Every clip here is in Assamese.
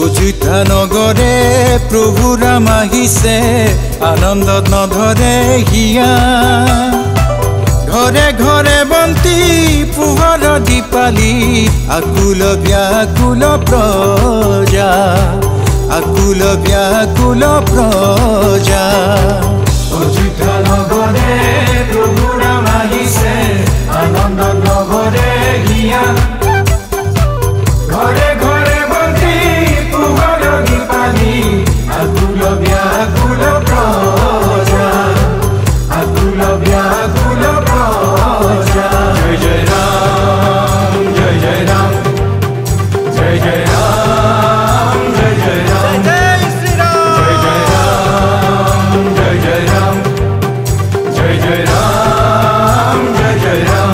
অযোধ্যা নগৰে প্ৰভু ৰাম আহিছে আনন্দত নধৰে হিয়া ঘৰে ঘৰে বন্তি পোহৰ দীপালি আকুল ব্যাকুল প্ৰজা আকুল ব্যাকুল প্ৰজা অযোধ্যা নগৰে প্ৰভু ৰাম আহিছে আনন্দত নধৰে হিয়া ঘৰে ঘৰে বন্তি পোহৰ দীপালি আকুল ব্যাকুল প্ৰজা আকুল ব্যাকুল প্ৰজা জয় জয় ৰাম জয় জয় ৰাম জয় জয় ৰাম জয় জয় ৰাম জয় শ্ৰী ৰাম জয় জয় ৰাম জয় জয় ৰাম জয় জয় ৰাম জয় জয় ৰাম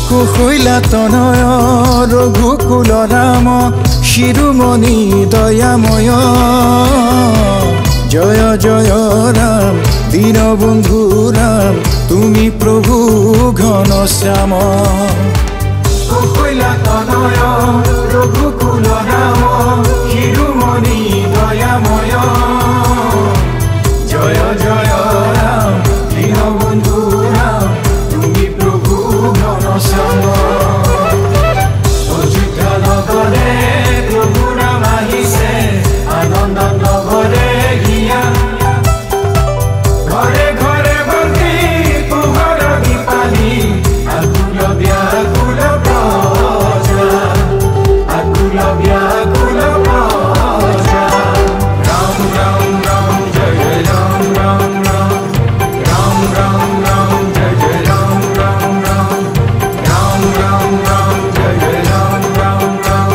কুশৈলা তনয় ৰঘুকুল ৰাম শিৰোমণি দয়াময় জয় জয় ৰাম দীনবন্ধু ৰাম তুমি প্ৰভু ঘনশ্যাম কুশৈলা তনয় ৰঘুকুল ৰাম শিৰোমণি দয়াময় জয় জয় ৰাম দীনবন্ধু ৰাম তুমি প্ৰভু ঘনশ্যাম অযোধ্যা নগৰে প্ৰভু ৰাম আহিছে আনন্দত নধৰে হিয়া ঘৰে ঘৰে বন্তি পোহৰ দীপালি আকুল ব্যাকুল প্ৰজা আকুল ব্যাকুল প্ৰজা ৰাম ৰাম ৰাম জয় জয় ৰাম ৰাম ৰাম ৰাম ৰাম ৰাম জয় জয় ৰাম ৰাম ৰাম ৰাম ৰাম ৰাম জয় জয় ৰাম ৰাম ৰাম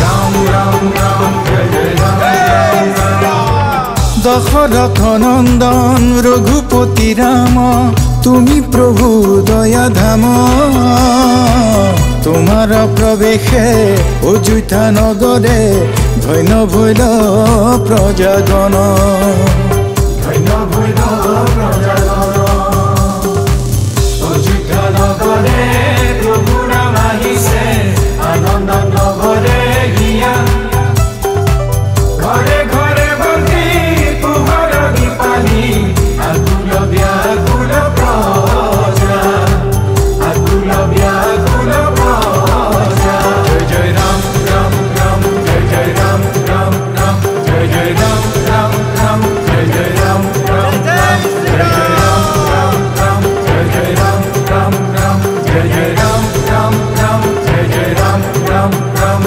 ৰাম ৰাম ৰাম জয় জয় ৰাম দশৰথ নন্দন ৰঘুপতি ৰাম তুমি প্ৰভু দয়া ধাম তোমাৰ প্ৰৱেশে অযোধ্যা নগৰে ধন্য ভৈল প্ৰজাগণ ধন্য ভৈল প্ৰজাগণ অযোধ্যা নগৰে প্ৰভু ৰাম আহিছে আনন্দত নধৰে হিয়া ঘৰে ঘৰে বন্তি পোহৰ দীপালি আকুল ব্যাকুল প্ৰজা আকুল ব্যাকুল প্ৰজা জয় জয় ৰাম ৰাম ৰাম জয় জয় ৰাম ৰাম ৰাম জয় জয় ৰাম ৰাম ৰাম জয় জয় ৰাম ৰাম ৰাম জয় জয় ৰাম ৰাম ৰাম জয় জয় ৰাম ৰাম ৰাম জয় জয় ৰাম ৰাম ৰাম জয় জয় ৰাম ৰাম ৰাম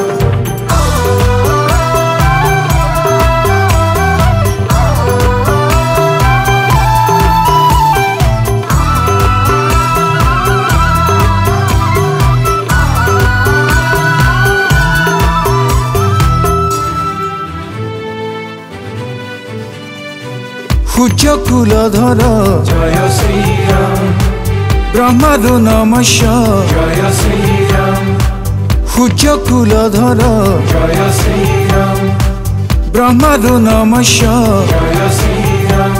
সূৰ্যকুলধৰ জয় শ্ৰীৰাম ব্ৰহ্মাৰো নমস্য জয় শ্ৰীৰাম সূৰ্যকুলধৰ জয় শ্ৰীৰাম ব্ৰহ্মাৰো নমস্য জয় শ্ৰীৰাম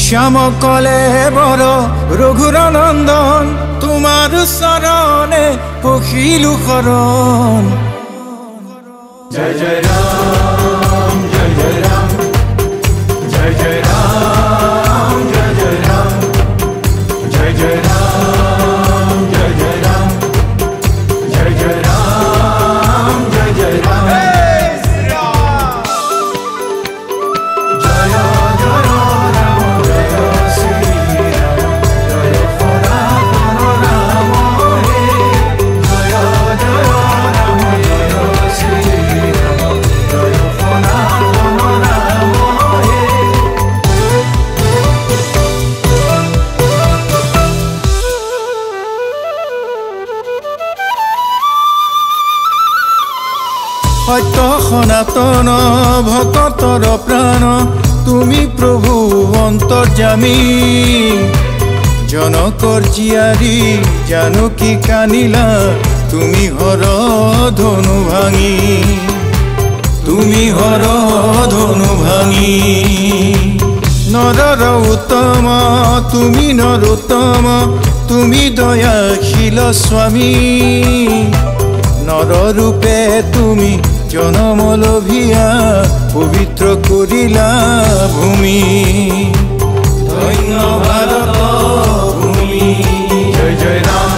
শ্যাম কলে বৰ ৰঘুৰ নন্দন তোমাৰ চৰণে পখিলো শৰণ জয় জয় ৰাম জয় জয় ৰাম জয় জয় রাম জয় জয় রাম জয় জয় রাম জয় জয় রাম জয় জয় রাম জয় জয় রাম জয় জয় রাম জয় শ্রী রাম জয় সনাতন রাম হে জয় জয় রাম জয় শ্রী রাম জয় সনাতন রাম হে সত্য সনাতন ভকতৰ প্ৰাণ তুমি প্ৰভু অন্তৰ্যামী জনকৰ জীয়াৰী জানকী কানিলা তুমি হর ধনু ভাঙি, তুমি হর ধনু ভাঙি। নরর উত্তম তুমি নরোত্তম, তুমি দয়াশীল স্বামী। নররূপে তুমি জনম লভিয়া পবিত্র করিলা ভূমি। ধন্য ভারত ভূমি। জয় জয় রাম